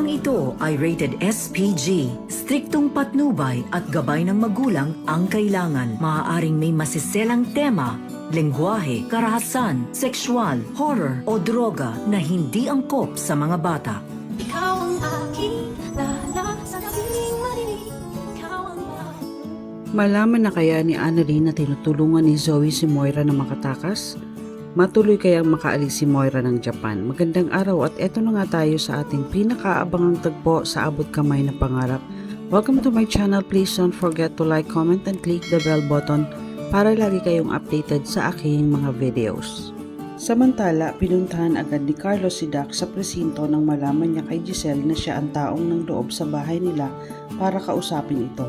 Programang ito ay rated SPG. Striktong patnubay at gabay ng magulang ang kailangan. Maaaring may masiselang tema, lengguwahe, karahasan, sexual, horror o droga na hindi angkop sa mga bata. Ikaw ang aking lala sa gabing madilim. Ikaw ang Malaman na kaya ni Annalyn na tinutulungan ni Zoe si Moira na makatakas? Matuloy kayang makaalis si Moira ng Japan. Magandang araw at eto na nga tayo sa ating pinakaabangang tagpo sa abot kamay na pangarap. Welcome to my channel. Please don't forget to like, comment, and click the bell button para lagi kayong updated sa aking mga videos. Samantala, pinuntahan agad ni Carlos si Dax sa presinto nang malaman niya kay Giselle na siya ang taong ng loob sa bahay nila para kausapin ito.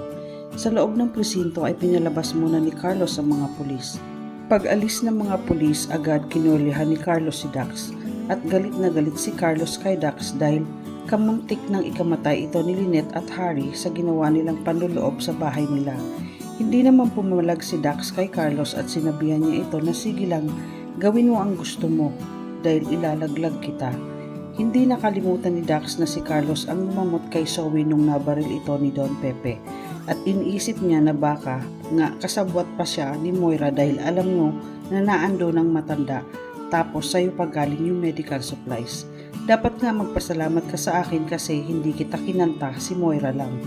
Sa loob ng presinto ay pinalabas muna ni Carlos ang mga pulis. Pag-alis ng mga pulis, agad kinulihan ni Carlos si Dax at galit na galit si Carlos kay Dax dahil kamuntik nang ikamatay ito ni Lynette at Harry sa ginawa nilang panloloob sa bahay nila. Hindi naman pumalag si Dax kay Carlos at sinabihan niya ito na sige lang, gawin mo ang gusto mo dahil ilalaglag kita. Hindi nakalimutan ni Dax na si Carlos ang lumamot kay Zoe nung nabaril ito ni Don Pepe. At iniisip niya na baka nga kasabwat pa siya ni Moira dahil alam mo na naando ng matanda tapos sa'yo pa galing yung medical supplies. Dapat nga magpasalamat ka sa akin kasi hindi kita kinanta, si Moira lang.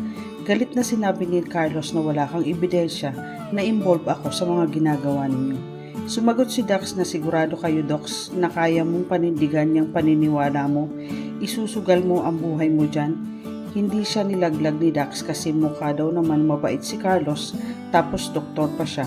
Galit na sinabi ni Carlos na wala kang ebidensya na involved ako sa mga ginagawa ninyo. Sumagot si Dax na sigurado kayo Docs na kaya mong panindigan yung paniniwala mo, isusugal mo ang buhay mo dyan. Hindi siya nilaglag ni Dax kasi mukha daw naman mabait si Carlos tapos doktor pa siya.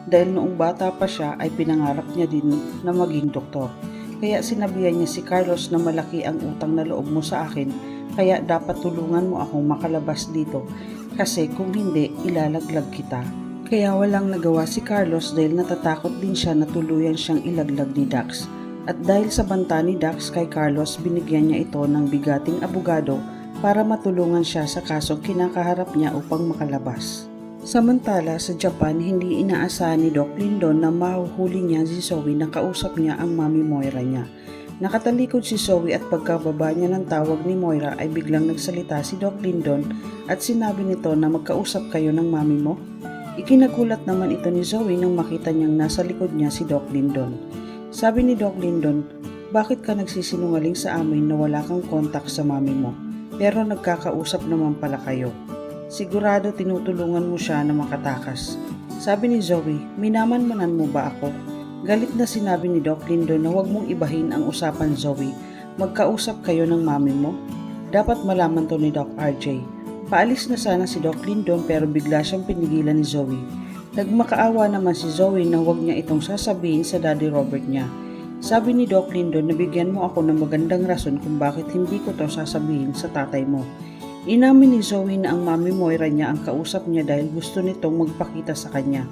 Dahil noong bata pa siya ay pinangarap niya din na maging doktor. Kaya sinabihan niya si Carlos na malaki ang utang na loob mo sa akin kaya dapat tulungan mo akong makalabas dito kasi kung hindi ilalaglag kita. Kaya walang nagawa si Carlos dahil natatakot din siya na tuluyan siyang ilaglag ni Dax. At dahil sa banta ni Dax kay Carlos binigyan niya ito ng bigating abogado para matulungan siya sa kasong kinakaharap niya upang makalabas. Samantala sa Japan, hindi inaasahan ni Doc Lindon na mahuhuli niya si Zoe na kausap niya ang mami Moira niya. Nakatalikod si Zoe at pagkababa niya ng tawag ni Moira ay biglang nagsalita si Doc Lindon at sinabi nito na magkausap kayo ng mami mo. Ikinagulat naman ito ni Zoe nang makita niyang nasa likod niya si Doc Lindon. Sabi ni Doc Lindon, bakit ka nagsisinungaling sa amin na wala kang kontak sa mami mo? Pero nagkakausap naman pala kayo. Sigurado tinutulungan mo siya na makatakas. Sabi ni Zoe, minamanmanan mo ba ako? Galit na sinabi ni Doc Lindon na huwag mong ibahin ang usapan Zoe. Magkausap kayo ng mami mo? Dapat malaman to ni Doc RJ. Paalis na sana si Doc Lindon pero bigla siyang pinigilan ni Zoe. Nagmakaawa naman si Zoe na huwag niya itong sasabihin sa Daddy Robert niya. Sabi ni Doc Lindon na bigyan mo ako ng magandang rason kung bakit hindi ko to sasabihin sa tatay mo. Inamin ni Zoe na ang mami Moira niya ang kausap niya dahil gusto nitong magpakita sa kanya.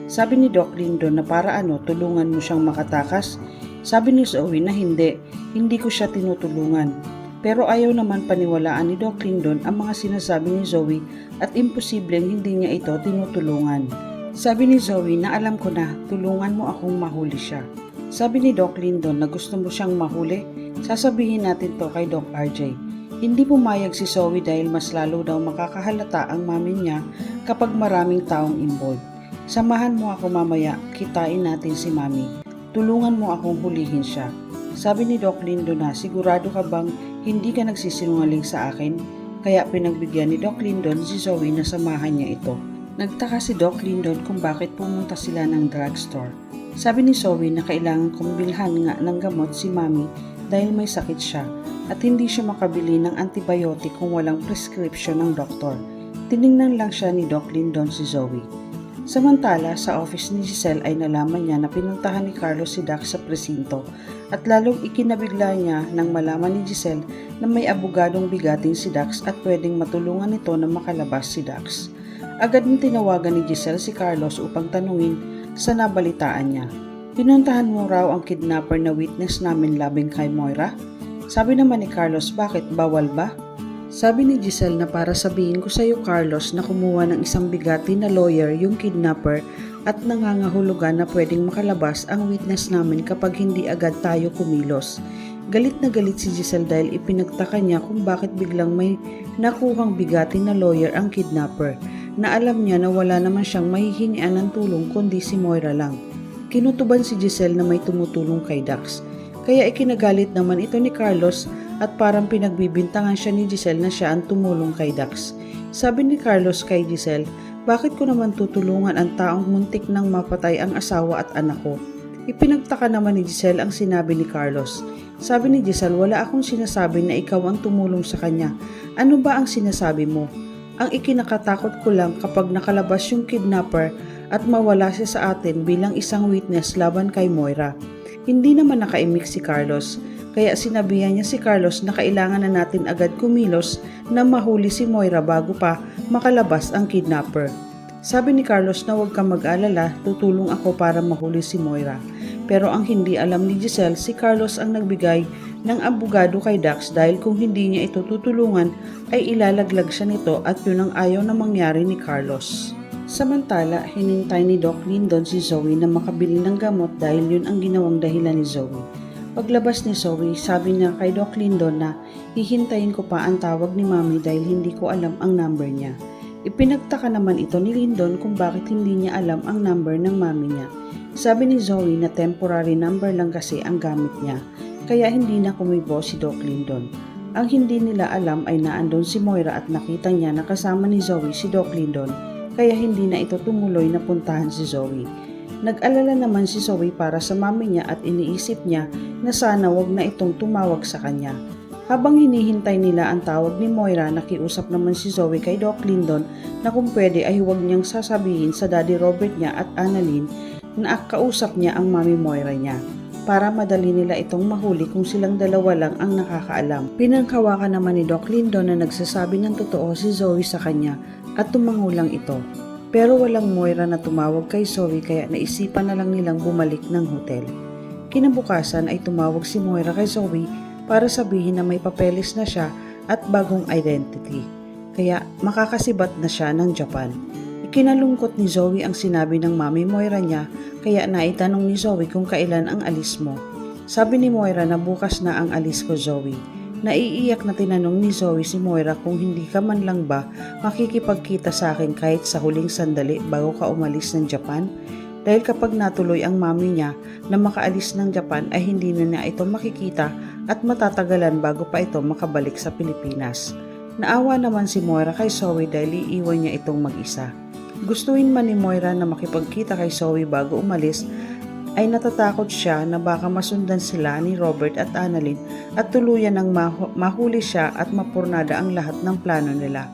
Sabi ni Doc Lindon na para tulungan mo siyang makatakas. Sabi ni Zoe na hindi ko siya tinutulungan. Pero ayaw naman paniwalaan ni Doc Lindon ang mga sinasabi ni Zoe at imposibleng hindi niya ito tinutulungan. Sabi ni Zoe na alam ko na, tulungan mo akong mahuli siya. Sabi ni Doc Lindon na gusto mo siyang mahuli, sasabihin natin to kay Doc RJ. Hindi pumayag si Zoe dahil mas lalo daw makakahalata ang mami niya kapag maraming taong involved. Samahan mo ako mamaya, kitain natin si mami. Tulungan mo akong hulihin siya. Sabi ni Doc Lindon na sigurado ka bang hindi ka nagsisinungaling sa akin? Kaya pinagbigyan ni Doc Lindon si Zoe na samahan niya ito. Nagtaka si Doc Lindon kung bakit pumunta sila ng drugstore. Sabi ni Zoe na kailangan kong bilhan nga ng gamot si mami dahil may sakit siya at hindi siya makabili ng antibiotic kung walang prescription ng doktor. Tiningnan lang siya ni Doc Lindon si Zoe. Samantala, sa office ni Giselle ay nalaman niya na pinuntahan ni Carlos si Dax sa presinto at lalong ikinabigla niya nang malaman ni Giselle na may abogadong bigatin si Dax at pwedeng matulungan nito na makalabas si Dax. Agad nang tinawagan ni Giselle si Carlos upang tanungin sa nabalitaan niya. Pinuntahan mo raw ang kidnapper na witness namin labing kay Moira? Sabi naman ni Carlos, bakit bawal ba? Sabi ni Giselle na para sabihin ko sa iyo Carlos na kumuha ng isang bigati na lawyer yung kidnapper at nangangahulugan na pwedeng makalabas ang witness namin kapag hindi agad tayo kumilos. Galit na galit si Giselle dahil ipinagtaka niya kung bakit biglang may nakuhang bigatin na lawyer ang kidnapper na alam niya na wala naman siyang mahihingian ng tulong kundi si Moira lang. Kinutuban si Giselle na may tumutulong kay Dax. Kaya ikinagalit naman ito ni Carlos at parang pinagbibintangan siya ni Giselle na siya ang tumulong kay Dax. Sabi ni Carlos kay Giselle, bakit ko naman tutulungan ang taong muntik nang mapatay ang asawa at anak ko? Ipinagtaka naman ni Giselle ang sinabi ni Carlos. Sabi ni Giselle, wala akong sinasabi na ikaw ang tumulong sa kanya. Ano ba ang sinasabi mo? Ang ikinakatakot ko lang kapag nakalabas yung kidnapper at mawala siya sa atin bilang isang witness laban kay Moira. Hindi naman nakaimik si Carlos, kaya sinabihan niya si Carlos na kailangan na natin agad kumilos na mahuli si Moira bago pa makalabas ang kidnapper. Sabi ni Carlos na huwag kang mag-alala, tutulong ako para mahuli si Moira. Pero ang hindi alam ni Giselle, si Carlos ang nagbigay ng abogado kay Dax dahil kung hindi niya ito tutulungan ay ilalaglag siya nito at yun ang ayaw na mangyari ni Carlos. Samantala, hinintay ni Doc Lyndon si Zoe na makabili ng gamot dahil yun ang ginawang dahilan ni Zoe. Paglabas ni Zoe, sabi niya kay Doc Lyndon na hihintayin ko pa ang tawag ni Mami dahil hindi ko alam ang number niya. Ipinagtaka naman ito ni Lyndon kung bakit hindi niya alam ang number ng mami niya. Sabi ni Zoe na temporary number lang kasi ang gamit niya, kaya hindi na kumibo si Doc Lyndon. Ang hindi nila alam ay naandun si Moira at nakita niya na kasama ni Zoe si Doc Lyndon, kaya hindi na ito tumuloy na puntahan si Zoe. Nag-alala naman si Zoe para sa mami niya at iniisip niya na sana wag na itong tumawag sa kanya. Habang hinihintay nila ang tawag ni Moira, nakiusap naman si Zoe kay Doc Lyndon na kung pwede ay huwag niyang sasabihin sa Daddy Robert niya at Annalyn na kausap niya ang Mami Moira niya para madali nila itong mahuli kung silang dalawa lang ang nakakaalam. Pinanghawakan naman ni Doc Lyndon na nagsasabi ng totoo si Zoe sa kanya at tumangulang ito. Pero walang Moira na tumawag kay Zoe kaya naisipan na lang nilang bumalik ng hotel. Kinabukasan ay tumawag si Moira kay Zoe para sabihin na may papeles na siya at bagong identity, kaya makakasibat na siya ng Japan. Ikinalungkot ni Zoe ang sinabi ng Mami Moira niya, kaya naitanong ni Zoe kung kailan ang alis mo. Sabi ni Moira na bukas na ang alis ko, Zoe. Naiiyak na tinanong ni Zoe si Moira kung hindi ka man lang ba makikipagkita sa akin kahit sa huling sandali bago ka umalis ng Japan? Dahil kapag natuloy ang mami niya na makaalis ng Japan ay hindi na niya ito makikita at matatagalan bago pa ito makabalik sa Pilipinas. Naawa naman si Moira kay Zoe dahil iiwan niya itong mag-isa. Gustuin man ni Moira na makipagkita kay Zoe bago umalis, ay natatakot siya na baka masundan sila ni Robert at Annalyn at tuluyan ng mahuli siya at mapurnada ang lahat ng plano nila.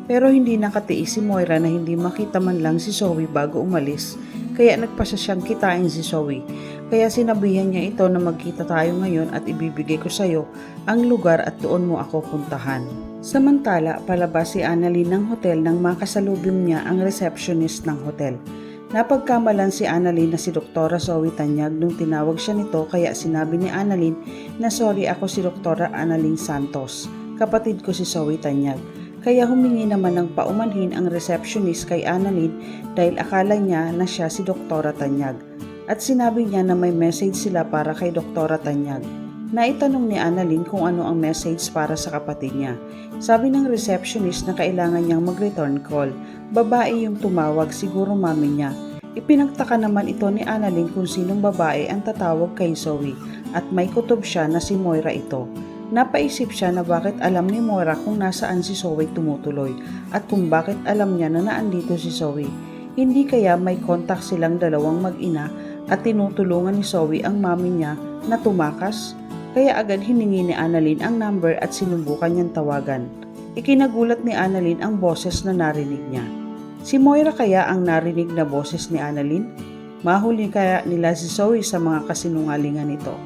Pero hindi nakatiis si Moira na hindi makita man lang si Zoe bago umalis, kaya nagpasya siyang kitain si Zoe. Kaya sinabihan niya ito na magkita tayo ngayon at ibibigay ko sa iyo ang lugar at doon mo ako puntahan. Samantala, palabas si Annalyn ng hotel nang makasalubong niya ang receptionist ng hotel. Napagkamalan si Annalyn na si Dr. Zoe Tanyag nung tinawag siya nito kaya sinabi ni Annalyn na sorry, ako si Dr. Annalyn Santos, kapatid ko si Zoe Tanyag. Kaya humingi naman ng paumanhin ang receptionist kay Annalyn dahil akala niya na siya si Dr. Tanyag. At sinabi niya na may message sila para kay Dr. Tanyag. Naitanong ni Annalyn kung ano ang message para sa kapatid niya. Sabi ng receptionist na kailangan niyang mag-return call. Babae yung tumawag, siguro mami niya. Ipinagtaka naman ito ni Annalyn kung sinong babae ang tatawag kay Zoe at may kutob siya na si Moira ito. Napaisip siya na bakit alam ni Moira kung nasaan si Zoe tumutuloy at kung bakit alam niya na naandito si Zoe. Hindi kaya may kontak silang dalawang mag-ina at tinutulungan ni Zoe ang mami niya na tumakas? Kaya agad hiningi ni Annalyn ang number at sinubukan niyang tawagan. Ikinagulat ni Annalyn ang boses na narinig niya. Si Moira kaya ang narinig na boses ni Annalyn? Mahuli kaya nila si Zoe sa mga kasinungalingan nito?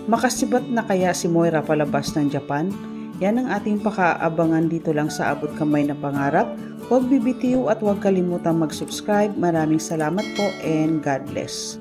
Makasibat na kaya si Moira palabas ng Japan? Yan ang ating pakaabangan dito lang sa Abot Kamay na Pangarap. Huwag bibitiw at huwag kalimutang mag-subscribe. Maraming salamat po and God bless.